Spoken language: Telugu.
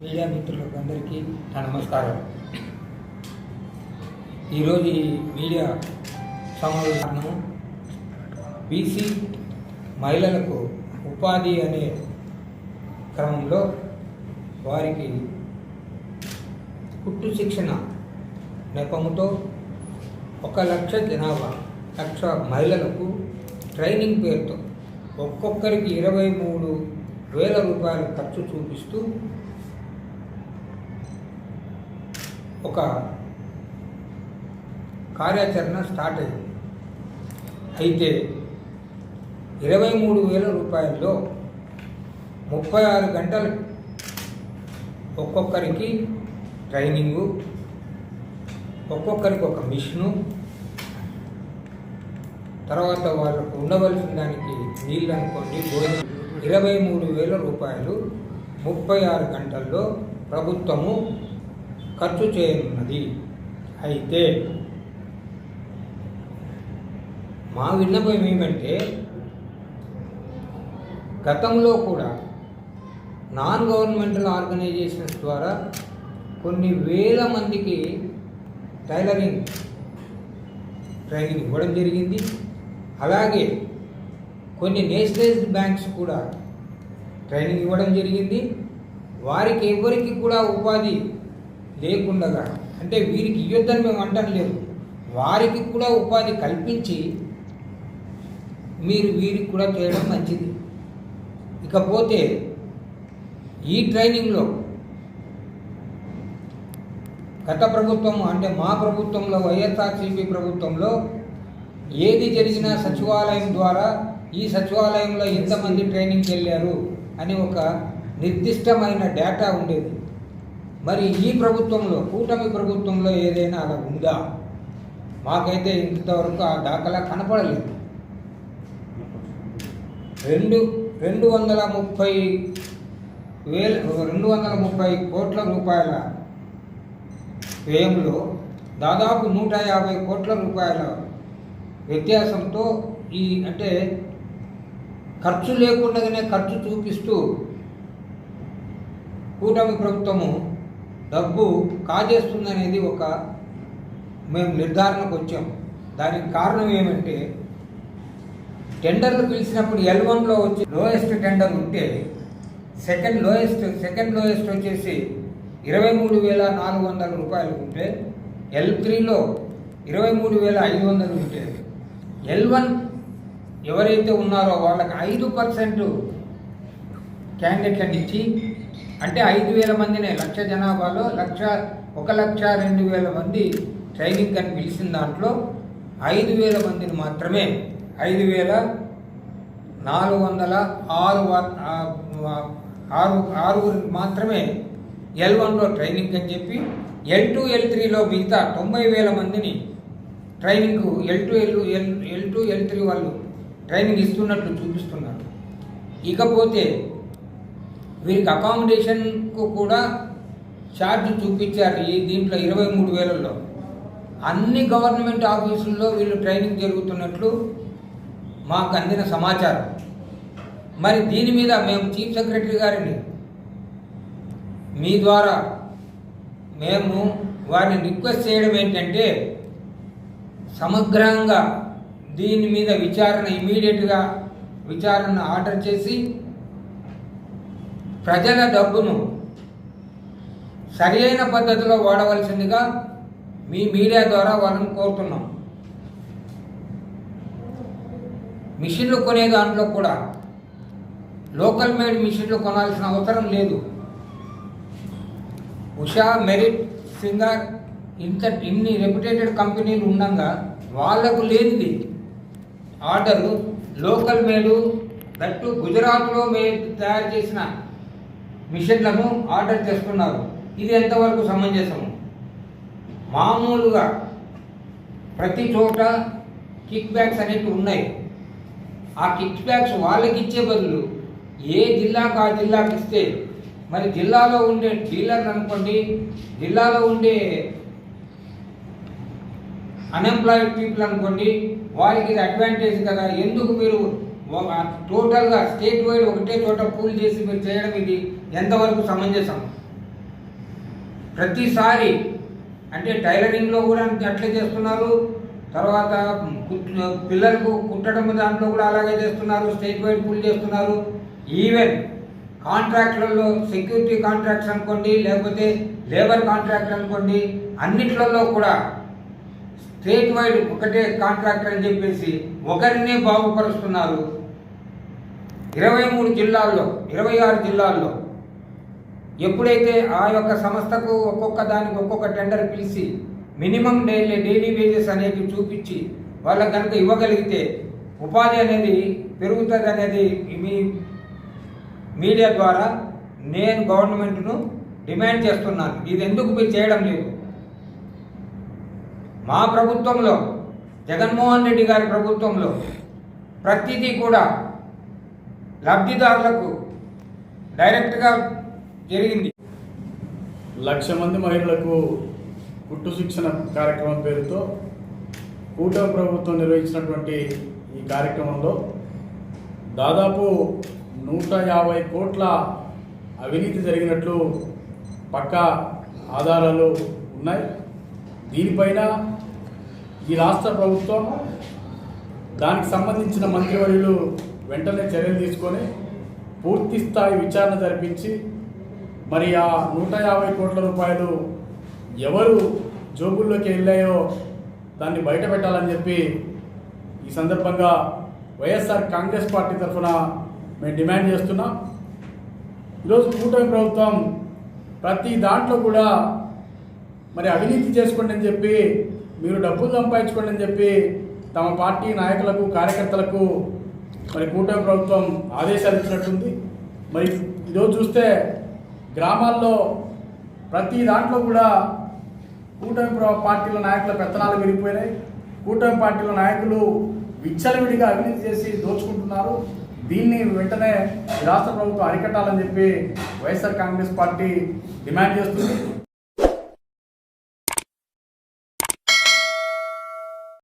మీడియా మిత్రులకు అందరికీ నా నమస్కారం. ఈరోజు ఈ మీడియా సమావేశము బీసీ మహిళలకు ఉపాధి అనే క్రమంలో వారికి కుట్టు శిక్షణ నెపముతో 1,00,000 జనాభా 1,00,000 మహిళలకు ట్రైనింగ్ పేరుతో ఒక్కొక్కరికి 23,000 రూపాయలు ఖర్చు చూపిస్తూ ఒక కార్యాచరణ స్టార్ట్ అయింది. అయితే 23,000 రూపాయల్లో 36 గంటలు ఒక్కొక్కరికి ట్రైనింగు, ఒక్కొక్కరికి ఒక మిషను, తర్వాత వాళ్ళకు ఉండవలసిన దానికి నీళ్ళు అనుకోండి, 23,000 రూపాయలు 36 గంటల్లో ప్రభుత్వము ఖర్చు చేయనున్నది. అయితే మా విన్నపం ఏమంటే, గతంలో కూడా నాన్ గవర్నమెంటల్ ఆర్గనైజేషన్స్ ద్వారా కొన్ని వేల మందికి టైలరింగ్ ట్రైనింగ్ ఇవ్వడం జరిగింది. అలాగే కొన్ని నేషనలైజ్డ్ బ్యాంక్స్ కూడా ట్రైనింగ్ ఇవ్వడం జరిగింది. వారికి ఎవరికి కూడా ఉపాధి లేకుండా, అంటే వీరికి ఇవ్వద్దని మేము అంటం లేదు, వారికి కూడా ఉపాధి కల్పించి మీరు వీరికి కూడా చేయడం మంచిది. ఇకపోతే ఈ ట్రైనింగ్లో గత ప్రభుత్వం, అంటే మా ప్రభుత్వంలో, వైఎస్ఆర్సీపీ ప్రభుత్వంలో ఏది జరిగినా సచివాలయం ద్వారా ఈ సచివాలయంలో ఎంతమంది ట్రైనింగ్కి వెళ్ళారు అని ఒక నిర్దిష్టమైన డేటా ఉండేది. మరి ఈ ప్రభుత్వంలో, కూటమి ప్రభుత్వంలో ఏదైనా అలా ఉందా? మాకైతే ఇంతవరకు ఆ దాఖలా కనపడలేదు. 230 కోట్ల రూపాయల వ్యయంలో దాదాపు 150 కోట్ల రూపాయల వ్యత్యాసంతో ఈ, అంటే ఖర్చు లేకుండానే ఖర్చు చూపిస్తూ కూటమి ప్రభుత్వము డబ్బు కాజేస్తుందనేది ఒక మేము నిర్ధారణకు వచ్చాం. దానికి కారణం ఏమంటే, టెండర్లు పిలిచినప్పుడు L1లో వచ్చి లోయెస్ట్ టెండర్ ఉంటే సెకండ్ లోయెస్ట్ వచ్చేసి 23,400 రూపాయలు ఉంటే, L3లో 23,500 ఉంటే, L1 ఎవరైతే ఉన్నారో వాళ్ళకి 5% క్యాండిడేట్లను ఇచ్చి, అంటే 5,000 మందినే 1,00,000 జనాభాలో 1,02,000 మంది ట్రైనింగ్ అని పిలిచిన దాంట్లో 5,000 మందిని మాత్రమే, 5,406 మాత్రమే L1లో ట్రైనింగ్ అని చెప్పి, L2, L3లో మిగతా 90,000 మందిని ట్రైనింగ్ L2, L3 వాళ్ళు ట్రైనింగ్ ఇస్తున్నట్లు చూపిస్తున్నారు. ఇకపోతే వీరికి అకామిడేషన్కు కూడా ఛార్జ్ చూపించారు. ఈ దీంట్లో 23,000లో అన్ని గవర్నమెంట్ ఆఫీసుల్లో వీళ్ళు ట్రైనింగ్ జరుగుతున్నట్లు మాకు అందిన సమాచారం. మరి దీని మీద మేము చీఫ్ సెక్రటరీ గారిని మీ ద్వారా మేము వారిని రిక్వెస్ట్ చేయడం ఏంటంటే, సమగ్రంగా దీని మీద ఇమీడియట్గా విచారణ ఆర్డర్ చేసి ప్రజల డబ్బును సరైన పద్ధతిలో వాడవలసిందిగా మీ మీడియా ద్వారా వాళ్ళని కోరుతున్నాం. మిషన్లు కొనే దాంట్లో కూడా లోకల్ మేడ్ మిషన్లు కొనాల్సిన అవసరం లేదు. ఉషా, మెరిట్, సింగర్ ఇన్ని రెప్యుటేటెడ్ కంపెనీలు ఉండగా వాళ్లకు లేనిది ఆర్డరు లోకల్ మేడు, దట్టు గుజరాత్లో తయారు చేసిన మిషన్లను ఆర్డర్ చేస్తున్నారు. ఇది ఎంతవరకు సమంజసము? మామూలుగా ప్రతి చోట కిక్ బ్యాక్స్ అనేవి ఉన్నాయి. ఆ కిక్ బ్యాక్స్ వాళ్ళకి ఇచ్చే బదులు ఏ జిల్లాకు ఆ జిల్లాకి ఇస్తే, మరి జిల్లాలో ఉండే డీలర్లు అనుకోండి, జిల్లాలో ఉండే అన్ఎంప్లాయిడ్ పీపుల్ అనుకోండి, వారికి ఇది అడ్వాంటేజ్ కదా. ఎందుకు మీరు టోటల్గా స్టేట్ వైడ్ ఒకటే చోట పూల్ చేసి మీరు చేయడం ఇది ఎంతవరకు సమంజసం? ప్రతిసారి అంటే టైలరింగ్లో కూడా అట్లే చేస్తున్నారు, తర్వాత పిల్లలకు కుట్టడం దాంట్లో కూడా అలాగే చేస్తున్నారు, స్టేట్ వైడ్ పుల్ చేస్తున్నారు. ఈవెన్ కాంట్రాక్ట్లలో సెక్యూరిటీ కాంట్రాక్ట్స్ అనుకోండి, లేకపోతే లేబర్ కాంట్రాక్ట్ అనుకోండి, అన్నిట్లలో కూడా స్టేట్ వైడ్ ఒకటే కాంట్రాక్ట్ అని చెప్పేసి ఒకరినే బాగుపరుస్తున్నారు. 23 జిల్లాల్లో 26 జిల్లాల్లో ఎప్పుడైతే ఆ యొక్క సంస్థకు ఒక్కొక్క దానికి ఒక్కొక్క టెండర్ పిలిచి మినిమం డైలీ వేజెస్ అనేది చూపించి వాళ్ళకి కనుక ఇవ్వగలిగితే ఉపాధి అనేది పెరుగుతుంది అనేది మీ మీడియా ద్వారా నేను గవర్నమెంట్ను డిమాండ్ చేస్తున్నాను. ఇది ఎందుకు మీరు చేయడం లేదు? మా ప్రభుత్వంలో, జగన్మోహన్ రెడ్డి గారి ప్రభుత్వంలో ప్రతిదీ కూడా లబ్ధిదారులకు డైరెక్ట్గా జరిగింది. 1,00,000 మంది మహిళలకు కుట్టు శిక్షణ కార్యక్రమం పేరుతో కూటమి ప్రభుత్వం నిర్వహించినటువంటి ఈ కార్యక్రమంలో దాదాపు 150 కోట్ల అవినీతి జరిగినట్లు పక్కా ఆధారాలు ఉన్నాయి. దీనిపైన ఈ రాష్ట్ర ప్రభుత్వం దానికి సంబంధించిన మంత్రివర్యులు వెంటనే చర్యలు తీసుకొని పూర్తి స్థాయి విచారణ జరిపించి మరి ఆ 150 కోట్ల రూపాయలు ఎవరు జోబుల్లోకి వెళ్ళాయో దాన్ని బయట పెట్టాలని చెప్పి ఈ సందర్భంగా వైఎస్ఆర్ కాంగ్రెస్ పార్టీ తరఫున మేము డిమాండ్ చేస్తున్నాం. ఈరోజు కూటమి ప్రభుత్వం ప్రతి దాంట్లో కూడా మరి అవినీతి చేసుకోండి అని చెప్పి, మీరు డబ్బులు సంపాదించుకోండి అని చెప్పి తమ పార్టీ నాయకులకు, కార్యకర్తలకు మరి కూటమి ప్రభుత్వం ఆదేశాలు ఇచ్చినట్టుంది. మరి ఈరోజు చూస్తే గ్రామాల్లో ప్రతి దాంట్లో కూడా కూటమి పార్టీల నాయకుల పెత్తనాలు విరిగిపోయినాయి. కూటమి పార్టీల నాయకులు విచ్చలవిడిగా అవినీతి చేసి దోచుకుంటున్నారు. దీన్ని వెంటనే రాష్ట్ర ప్రభుత్వం అరికట్టాలని చెప్పి వైఎస్ఆర్ కాంగ్రెస్ పార్టీ డిమాండ్ చేస్తుంది.